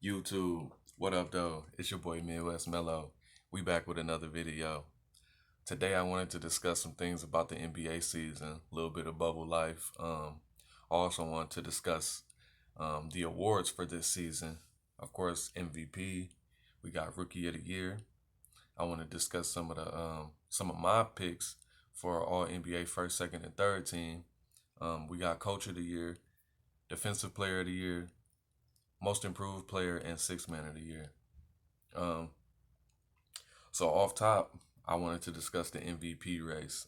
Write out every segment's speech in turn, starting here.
YouTube, what up, though? It's your boy Midwest Mellow. We back with another video. Today, I wanted to discuss some things about the NBA season, a little bit of bubble life. I also want to discuss the awards for this season. Of course, MVP. We got Rookie of the Year. I want to discuss some of my picks for all NBA first, second, and third team. We got Coach of the Year, Defensive Player of the Year, Most Improved Player, and Sixth Man of the Year. Um, so off top, I wanted to discuss the MVP race.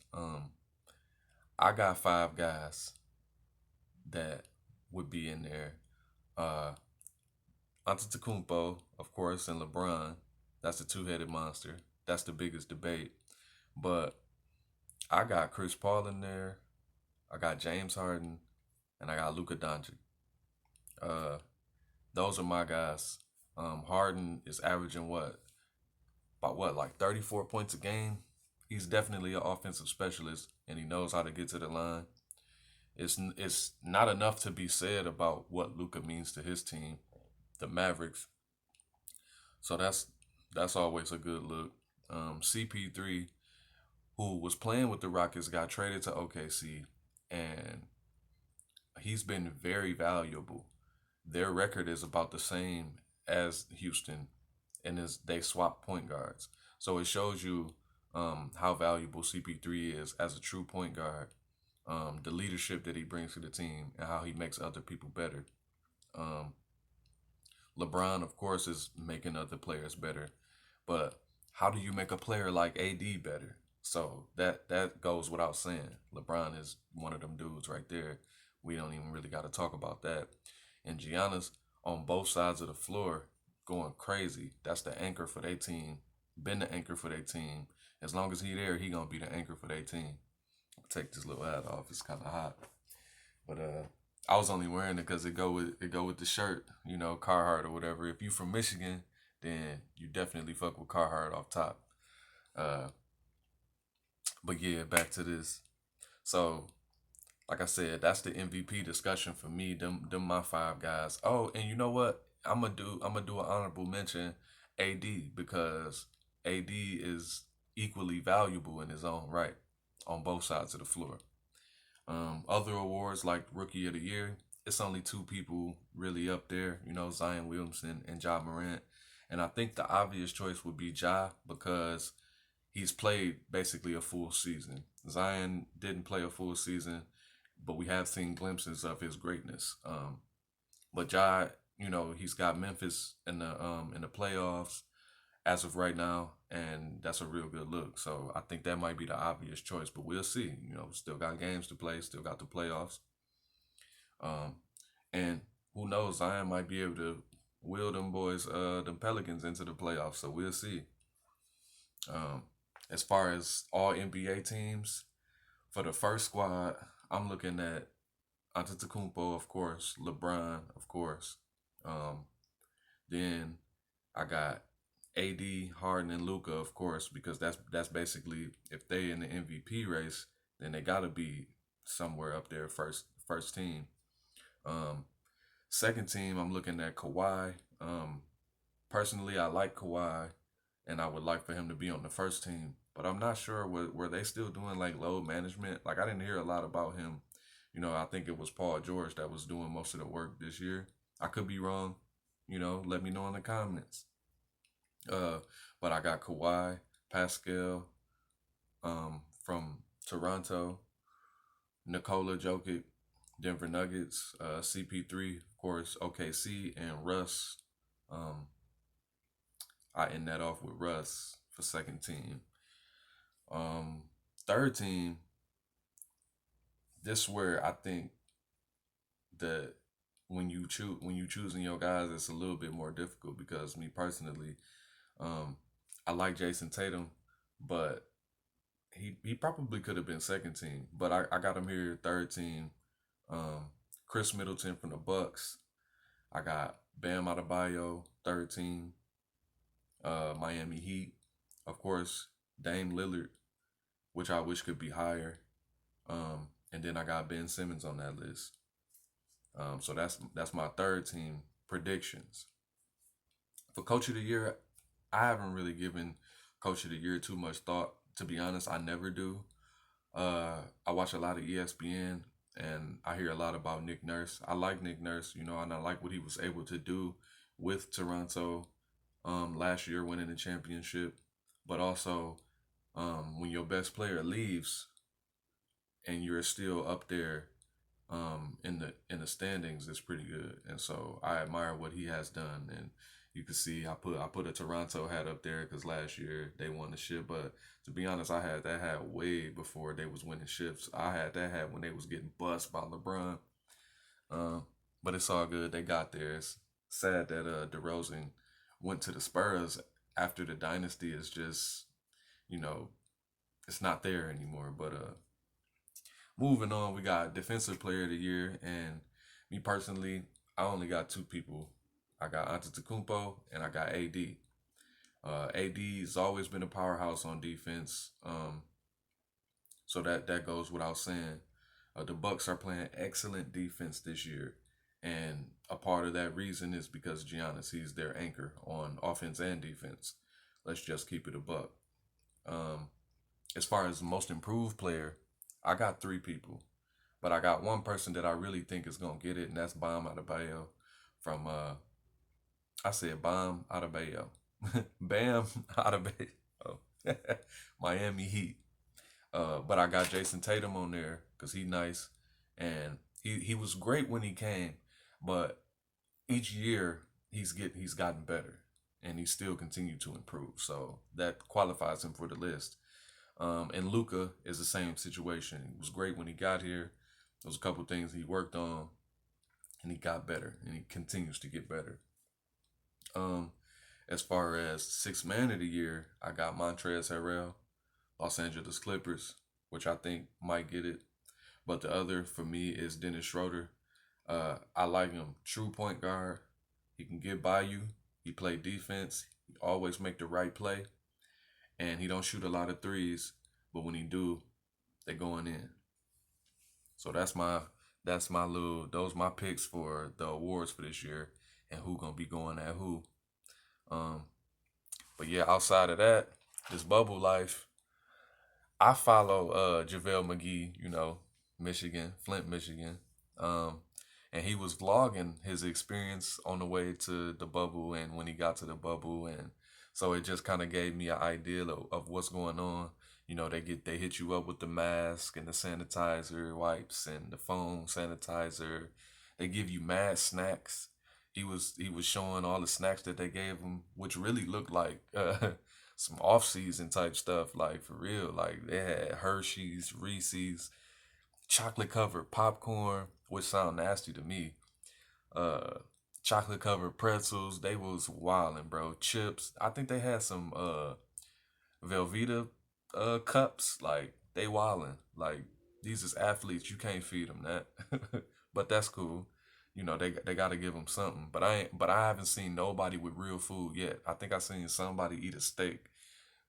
I got five guys that would be in there. Uh, Antetokounmpo, of course, and LeBron. That's the two-headed monster. That's the biggest debate. But I got Chris Paul in there. I got James Harden, and I got Luka Doncic. Uh, those are my guys. Harden is averaging about what, like 34 points a game. He's definitely an offensive specialist, and he knows how to get to the line. It's not enough to be said about what Luka means to his team, the Mavericks. So that's always a good look. CP3, who was playing with the Rockets, got traded to OKC, and he's been very valuable. Their record is about the same as Houston, and they swap point guards. So it shows you how valuable CP3 is as a true point guard, the leadership that he brings to the team, and how he makes other people better. Um, LeBron, of course, is making other players better, but how do you make a player like AD better? So that goes without saying. LeBron is one of them dudes right there. We don't even really got to talk about that. And Giannis on both sides of the floor going crazy. That's the anchor for their team. Been the anchor for their team. As long as he there, he gonna be the anchor for their team. I'll take this little hat off. It's kind of hot, but I was only wearing it because it go with the shirt. You know, Carhartt or whatever. If you from Michigan, then you definitely fuck with Carhartt off top. Uh, but yeah, back to this. So like I said, that's the MVP discussion for me. Them my five guys. Oh, and you know what? I'm gonna do an honorable mention, AD, because AD is equally valuable in his own right on both sides of the floor. Other awards like Rookie of the Year, it's only two people really up there. You know, Zion Williamson and Ja Morant. And I think the obvious choice would be Ja because he's played basically a full season. Zion didn't play a full season, but we have seen glimpses of his greatness. But Ja, he's got Memphis in the playoffs as of right now, and that's a real good look. So I think that might be the obvious choice, but we'll see. Still got games to play, still got the playoffs, um, and who knows? Zion might be able to wheel them boys, them Pelicans into the playoffs. So we'll see. Um, as far as all NBA teams for the first squad, I'm looking at Antetokounmpo, of course, LeBron, of course. Um, then I got AD, Harden, and Luca, of course, because that's basically if they in the MVP race, then they gotta be somewhere up there first team. Um, Second team, I'm looking at Kawhi. Personally, I like Kawhi, and I would like for him to be on the first team. But I'm not sure were they still doing like load management. Like I didn't hear a lot about him. I think it was Paul George that was doing most of the work this year. I could be wrong. Let me know in the comments. Uh, but I got Kawhi, Pascal, from Toronto, Nikola Jokic, Denver Nuggets, CP3, of course, OKC, and Russ. Um, I end that off with Russ for second team. Um, Third team, this where I think that when you choosing your guys, it's a little bit more difficult because me personally, um, I like Jason Tatum, but he probably could have been second team, but I got him here third team. Um, Chris Middleton from the Bucks. I got Bam Adebayo third team. Miami Heat, of course. Dame Lillard, which I wish could be higher. And then I got Ben Simmons on that list. So that's my third team predictions. For Coach of the Year, I haven't really given Coach of the Year too much thought. To be honest, I never do. I watch a lot of ESPN and I hear a lot about Nick Nurse. I like Nick Nurse, and I like what he was able to do with Toronto last year winning the championship. But also, when your best player leaves and you're still up there in the standings, it's pretty good. And so I admire what he has done. And you can see I put a Toronto hat up there because last year they won the ship. But to be honest, I had that hat way before they was winning ships. I had that hat when they was getting bust by LeBron. Um, but it's all good. They got there. It's sad that DeRozan went to the Spurs after the dynasty is just you know it's not there anymore. But moving on, we got Defensive Player of the Year, and me personally, I only got two people. I got Antetokounmpo and I got AD. AD's always been a powerhouse on defense, so that goes without saying. The Bucks are playing excellent defense this year, and a part of that reason is because Giannis. He's their anchor on offense and defense. Let's just keep it a buck. Um, as far as most improved player, I got three people, but I got one person that I really think is gonna get it, and that's Bam Adebayo from I said Bam Adebayo, Bam Adebayo, Miami Heat. But I got Jason Tatum on there because he nice, and he was great when he came, but each year he's gotten better, and he still continued to improve. So that qualifies him for the list. And Luca is the same situation. He was great when he got here. There was a couple things he worked on, and he got better, and he continues to get better. Um, as far as sixth man of the year, I got Montrezl Harrell, Los Angeles Clippers, which I think might get it. But the other for me is Dennis Schroeder. I like him. True point guard. He can get by you. He play defense. He always make the right play, and he don't shoot a lot of threes. But when he do, they going in. So that's my little those my picks for the awards for this year and who gonna be going at who. Um, but yeah, outside of that, this bubble life, I follow JaVale McGee, Michigan, Flint, Michigan. Um, and he was vlogging his experience on the way to the bubble and when he got to the bubble, and so it just kind of gave me an idea of what's going on. They hit you up with the mask and the sanitizer wipes and the phone sanitizer. They give you mad snacks. He was showing all the snacks that they gave him, which really looked like some off season type stuff, like for real. Like they had Hershey's, Reese's, chocolate covered popcorn, which sound nasty to me. Uh, chocolate covered pretzels, they was wildin', bro. Chips, I think they had some Velveeta cups, like they wildin'. Like these is athletes, you can't feed them that, but that's cool. They got to give them something. But I haven't seen nobody with real food yet. I think I seen somebody eat a steak,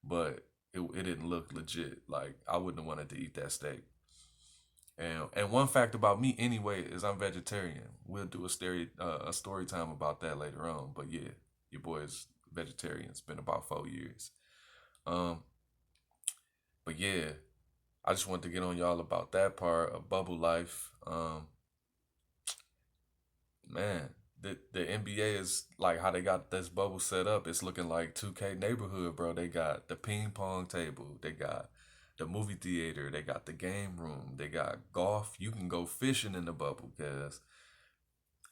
but it didn't look legit. Like I wouldn't have wanted to eat that steak. And one fact about me anyway is I'm vegetarian. We'll do a story time about that later on. But yeah, your boy is vegetarian. It's been about 4 years. Um, but yeah, I just wanted to get on y'all about that part of bubble life. Man, the NBA is like how they got this bubble set up. It's looking like 2K neighborhood, bro. They got the ping pong table. They got the movie theater. They got the game room. They got golf. You can go fishing in the bubble, guys.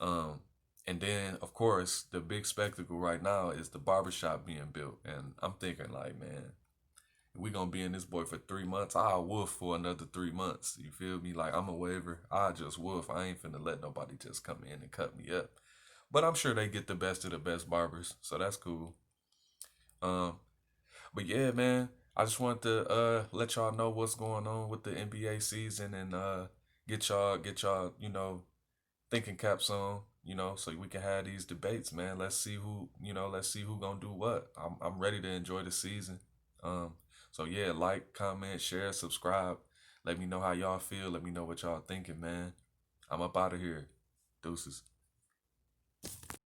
Um, and then of course the big spectacle right now is the barbershop being built. And I'm thinking like, man, we gonna be in this boy for 3 months. I'll woof for another 3 months. You feel me? Like I'm a waiver. I just woof. I ain't finna let nobody just come in and cut me up. But I'm sure they get the best of the best barbers, so that's cool. Um, but yeah, man, I just want to let y'all know what's going on with the NBA season and get y'all thinking caps on, so we can have these debates, man. Let's see who gonna do what. I'm ready to enjoy the season. Um, so yeah, like, comment, share, subscribe. Let me know how y'all feel. Let me know what y'all thinking, man. I'm up out of here. Deuces.